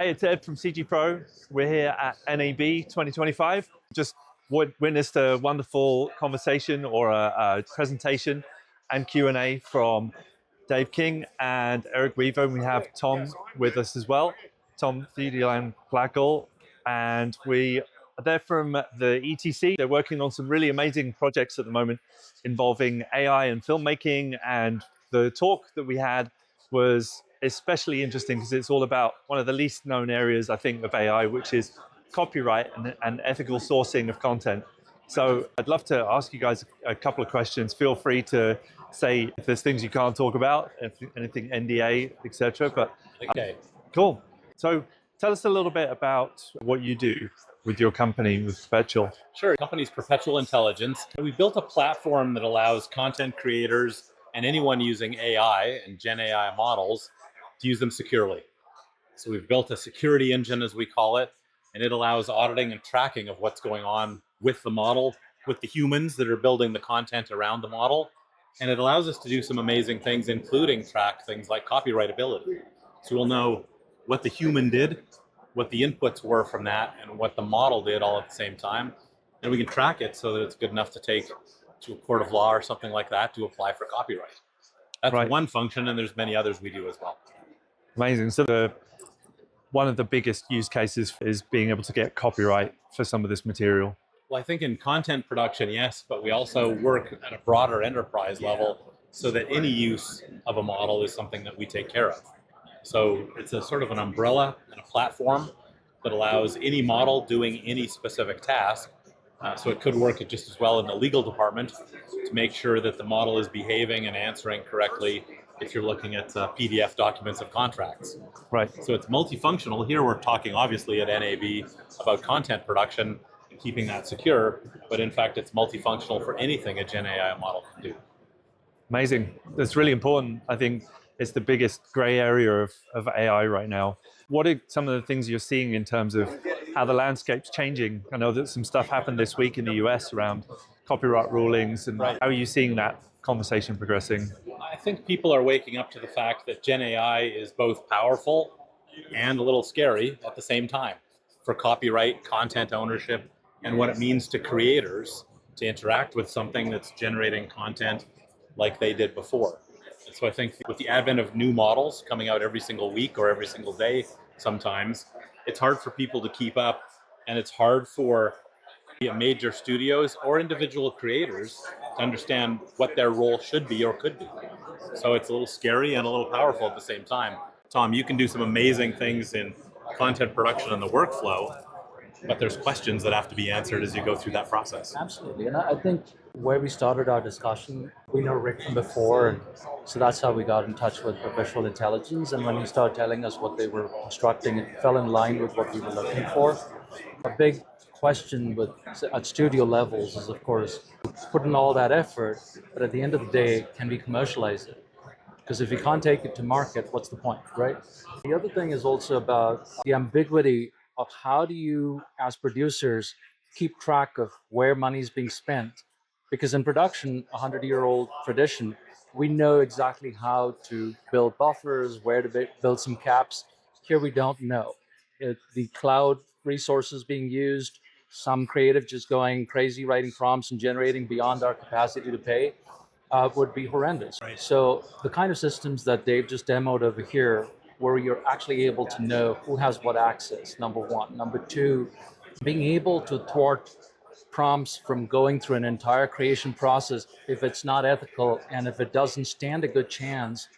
Hey, it's Ed from CG Pro. We're here at NAB 2025. Just witnessed a wonderful conversation or a presentation and Q&A from Dave King and Eric Weaver. We have Tom with us as well, Tom Thudiyanplackal, and they're from the ETC. They're working on some really amazing projects at the moment involving AI and filmmaking, and the talk that we had was especially interesting because it's all about one of the least known areas, I think, of AI, which is copyright and ethical sourcing of content. So I'd love to ask you guys a couple of questions. Feel free to say if there's things you can't talk about, if anything NDA, etc. But okay, cool. So tell us a little bit about what you do with your company, with Perpetual. sure. The company's Perpetual Intelligence. We built a platform that allows content creators and anyone using AI and Gen AI models to use them securely. So we've built a security engine, as we call it, and it allows auditing and tracking of what's going on with the model, with the humans that are building the content around the model. And it allows us to do some amazing things, including track things like copyrightability. So we'll know what the human did, what the inputs were from that, and what the model did all at the same time. And we can track it so that it's good enough to take to a court of law or something like that to apply for copyright. That's Right. one function, and there's many others we do as well. Amazing. So one of the biggest use cases is being able to get copyright for some of this material. Well, I think in content production, yes, but we also work at a broader enterprise level so that any use of a model is something that we take care of. So it's a sort of an umbrella and a platform that allows any model doing any specific task. So it could work just as well in the legal department to make sure that the model is behaving and answering correctly if you're looking at PDF documents of contracts. Right. So it's multifunctional. Here we're talking obviously at NAB about content production and keeping that secure, but in fact it's multifunctional for anything a Gen AI model can do. Amazing. That's really important. I think it's the biggest gray area of AI right now. What are some of the things you're seeing in terms of how the landscape's changing? I know that some stuff happened this week in the US around copyright rulings, and Right. how are you seeing that conversation progressing? I think people are waking up to the fact that Gen AI is both powerful and a little scary at the same time for copyright, content ownership, and what it means to creators to interact with something that's generating content like they did before. And so I think with the advent of new models coming out every single week or every single day, sometimes it's hard for people to keep up, and it's hard for major studios or individual creators to understand what their role should be or could be. So it's a little scary and a little powerful at the same time. Tom, you can do some amazing things in content production and the workflow, but there's questions that have to be answered as you go through that process. Absolutely. And I think where we started our discussion, we know Rick from before, and so that's how we got in touch with Perpetual Intelligence. And when he started telling us what they were constructing, it fell in line with what we were looking for. A big question at studio levels is, of course, put in all that effort, but at the end of the day, can we commercialize it? Because if you can't take it to market, what's the point, right? The other thing is also about the ambiguity of how do you, as producers, keep track of where money is being spent? Because in production, a 100-year-old tradition, we know exactly how to build buffers, where to build some caps. Here we don't know. The cloud resources being used, some creative just going crazy, writing prompts and generating beyond our capacity to pay, would be horrendous. Right. So the kind of systems that Dave just demoed over here, where you're actually able to know who has what access, number one. Number two, being able to thwart prompts from going through an entire creation process if it's not ethical and if it doesn't stand a good chance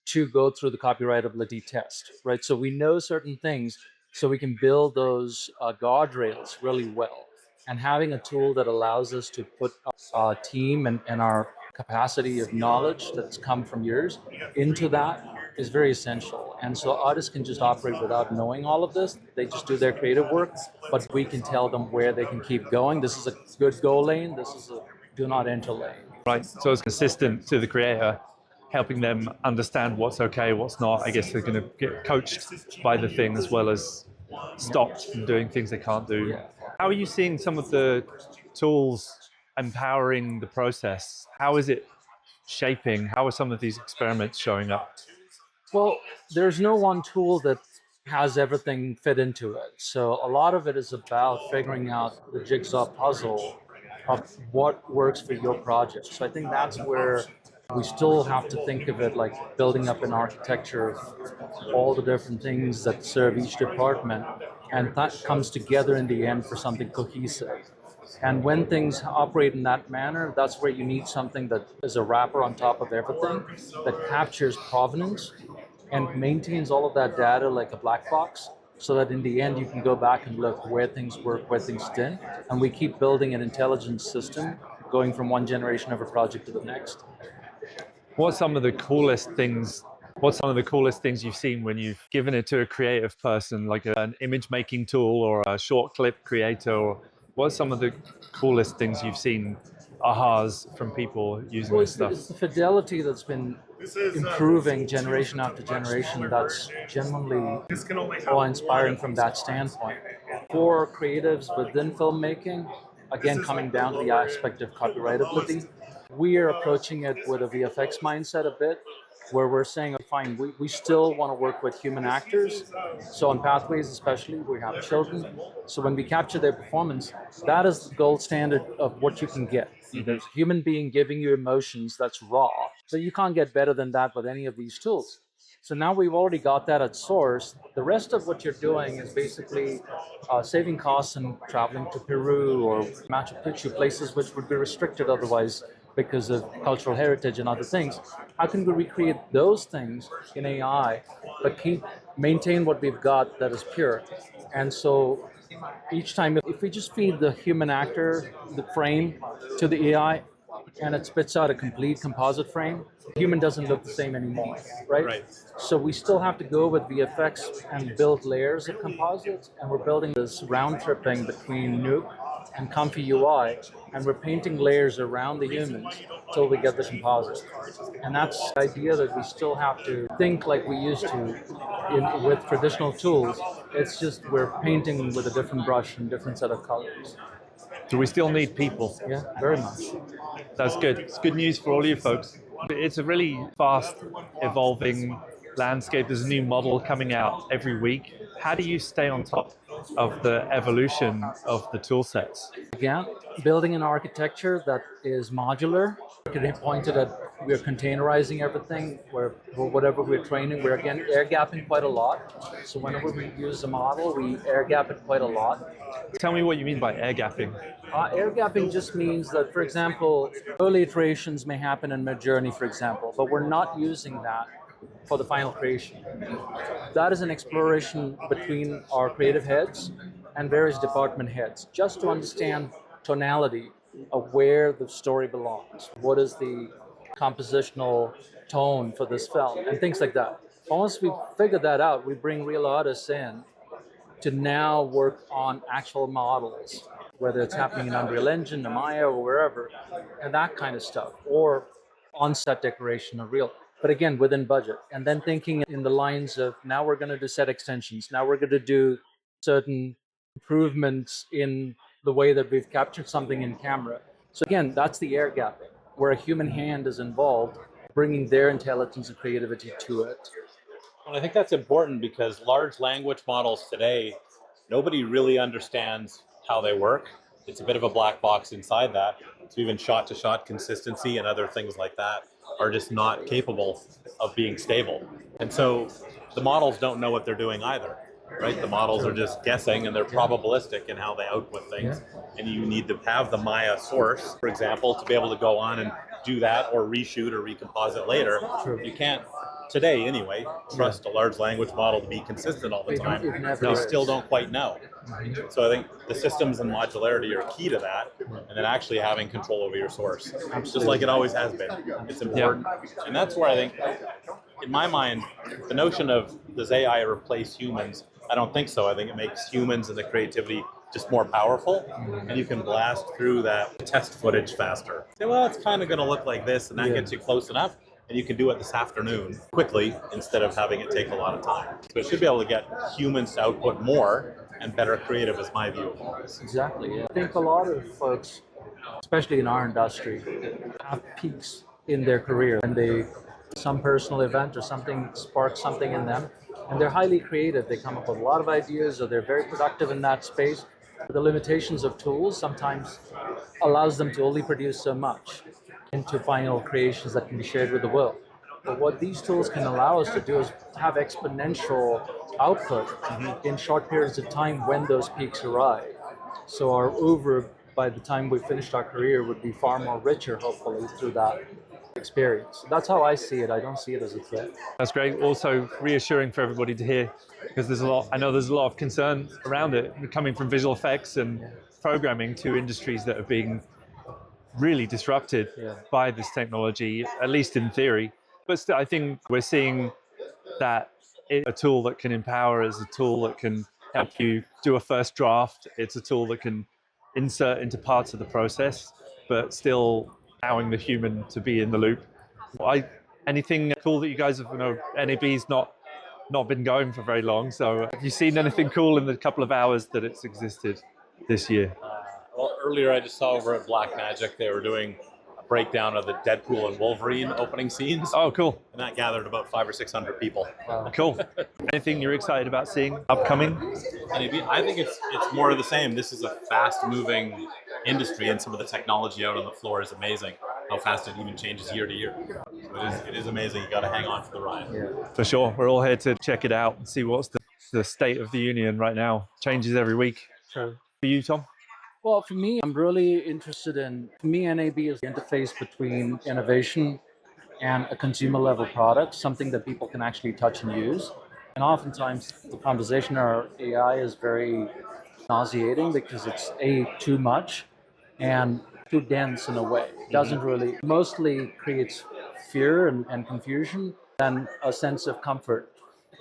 to go through the copyrightability test, right? So we know certain things, so we can build those guardrails really well. And having a tool that allows us to put our team and our capacity of knowledge that's come from years into that is very essential. And so artists can just operate without knowing all of this. They just do their creative work, but we can tell them where they can keep going. This is a good go lane. This is a do not enter lane. Right. So it's consistent to the creator, helping them understand what's okay, what's not. I guess they're going to get coached by the thing as well as stopped from doing things they can't do. Yeah. How are you seeing some of the tools empowering the process? How is it shaping? How are some of these experiments showing up? Well, there's no one tool that has everything fit into it. So a lot of it is about figuring out the jigsaw puzzle of what works for your project. So I think that's where we still have to think of it like building up an architecture of all the different things that serve each department, and that comes together in the end for something cohesive. And when things operate in that manner, that's where you need something that is a wrapper on top of everything that captures provenance and maintains all of that data like a black box, so that in the end you can go back and look where things work, where things didn't, and we keep building an intelligence system going from one generation of a project to the next. What's some of the coolest things? What's some of the coolest things you've seen when you've given it to a creative person, like an image making tool or a short clip creator? Or what's some of the coolest things you've seen, ahas from people using Well, this stuff? it's the fidelity that's been improving generation after generation that's genuinely awe-inspiring from that standpoint. For creatives within filmmaking, again, coming down to the aspect of copyrightability, we are approaching it with a VFX mindset a bit, where we're saying, fine, we still want to work with human actors. So on Pathways especially, we have children. So when we capture their performance, that is the gold standard of what you can get. There's a human being giving you emotions that's raw. So you can't get better than that with any of these tools. So now we've already got that at source. The rest of what you're doing is basically saving costs and traveling to Peru or Machu Picchu, places which would be restricted otherwise because of cultural heritage and other things. How can we recreate those things in AI, but maintain what we've got that is pure? And so each time, if we just feed the human actor the frame to the AI, and it spits out a complete composite frame, human doesn't look the same anymore, right? Right. So we still have to go with VFX and build layers of composites, and we're building this round tripping between Nuke and Comfy UI, and we're painting layers around the humans until we get the composite. And that's the idea that we still have to think like we used to with traditional tools. It's just we're painting with a different brush and different set of colors. Do we still need people? Yeah, very much. That's good. It's good news for all you folks. It's a really fast evolving landscape. There's a new model coming out every week. How do you stay on top of the evolution of the tool sets? Again, building an architecture that is modular. It pointed at we're containerizing everything. Whatever we're training, we're again air gapping quite a lot. So whenever we use a model, we air gap it quite a lot. Tell me what you mean by air gapping. Air gapping just means that, for example, early iterations may happen in Midjourney, for example, but we're not using that for the final creation. That is an exploration between our creative heads and various department heads, just to understand tonality of where the story belongs. What is the compositional tone for this film, and things like that. Once we figure that out, we bring real artists in to now work on actual models, whether it's happening in Unreal Engine, or Maya, or wherever, and that kind of stuff, or on-set decoration or real. But again, within budget. And then thinking in the lines of, now we're going to do set extensions. Now we're going to do certain improvements in the way that we've captured something in camera. So again, that's the air gapping, where a human hand is involved, bringing their intelligence and creativity to it. Well, I think that's important because large language models today, nobody really understands how they work. It's a bit of a black box inside that. So even shot-to-shot consistency and other things like that are just not capable of being stable. And so the models don't know what they're doing either, right? The models are just guessing and they're probabilistic in how they output things. And you need to have the Maya source, for example, to be able to go on and do that or reshoot or recomposite later. You can't, today anyway, trust a large language model to be consistent all the time. They still don't quite know. So I think the systems and modularity are key to that, and then actually having control over your source, just like it always has been. It's important. And that's where I think, in my mind, the notion of does AI replace humans, I don't think so. I think it makes humans and the creativity just more powerful, and you can blast through that test footage faster. Say, well, it's kind of going to look like this, and that gets you close enough, and you can do it this afternoon quickly instead of having it take a lot of time. So it should be able to get humans to output more and better creative is my view of all this. Exactly. I think a lot of folks, especially in our industry, have peaks in their career, and some personal event or something sparks something in them, and they're highly creative. They come up with a lot of ideas, or they're very productive in that space. The limitations of tools sometimes allows them to only produce so much into final creations that can be shared with the world. But what these tools can allow us to do is have exponential output in short periods of time when those peaks arrive. So our over, by the time we finished our career, would be far more richer, hopefully, through that experience. That's how I see it. I don't see it as a threat. That's great. Also reassuring for everybody to hear, because I know there's a lot of concern around it, coming from visual effects and programming to industries that are being really disrupted by this technology, at least in theory. But still, I think we're seeing that it's a tool that can empower, it's a tool that can help you do a first draft, it's a tool that can insert into parts of the process, but still allowing the human to be in the loop. Anything cool that you guys have, NAB's not been going for very long, so have you seen anything cool in the couple of hours that it's existed this year? Well, earlier I just saw over at Blackmagic they were doing a breakdown of the Deadpool and Wolverine opening scenes. Oh, cool. And that gathered about 500 or 600 people. Cool. Anything you're excited about seeing upcoming? I think it's more of the same. This is a fast-moving industry, and some of the technology out on the floor is amazing. How fast it even changes year to year. So it is amazing. You got to hang on for the ride. Yeah. For sure. We're all here to check it out and see what's the state of the union right now. Changes every week. True. For you, Tom? Well, for me, I'm really interested for me, NAB is the interface between innovation and a consumer level product, something that people can actually touch and use. And oftentimes the conversation or AI is very nauseating because it's too much and too dense in a way. It doesn't really, mostly creates fear and confusion than a sense of comfort.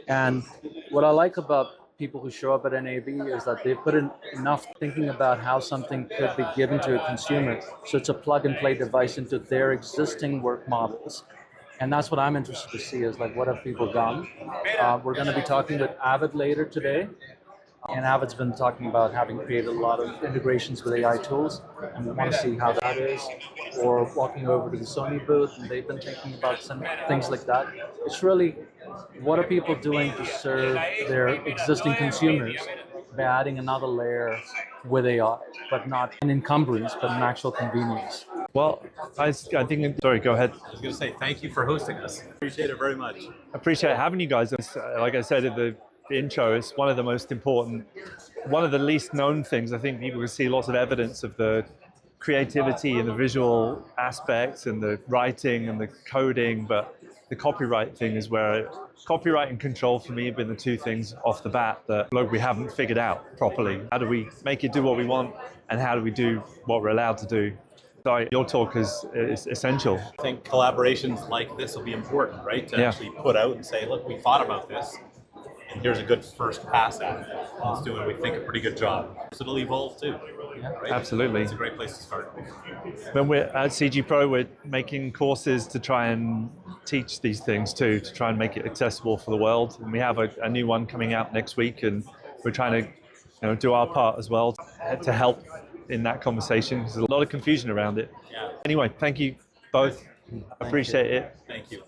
And what I like about people who show up at NAB is that they've put in enough thinking about how something could be given to a consumer. So it's a plug and play device into their existing work models. And that's what I'm interested to see is like, what have people done? We're going to be talking with Avid later today. And Avid's been talking about having created a lot of integrations with AI tools, and we want to see how that is. Or walking over to the Sony booth, and they've been thinking about some things like that. It's really, what are people doing to serve their existing consumers by adding another layer with AI, but not an encumbrance, but an actual convenience. Well, I think, sorry, go ahead. I was going to say, thank you for hosting us. Appreciate it very much. Appreciate having you guys. Like I said at the intro, it's one of the most important, one of the least known things. I think people can see lots of evidence of the creativity and the visual aspects and the writing and the coding, but the copyright thing is where copyright and control for me have been the two things off the bat that we haven't figured out properly. How do we make it do what we want, and how do we do what we're allowed to do? So your talk is essential. I think collaborations like this will be important, right? To actually put out and say, look, we thought about this, and here's a good first pass at it. It's doing, we think, a pretty good job. So it'll evolve too. Right? Absolutely. It's a great place to start. When we're at CG Pro, we're making courses to try and teach these things too, to try and make it accessible for the world. And we have a new one coming out next week, and we're trying to do our part as well to help in that conversation. There's a lot of confusion around it. Yeah. Anyway, thank you both. Appreciate it. Thank you.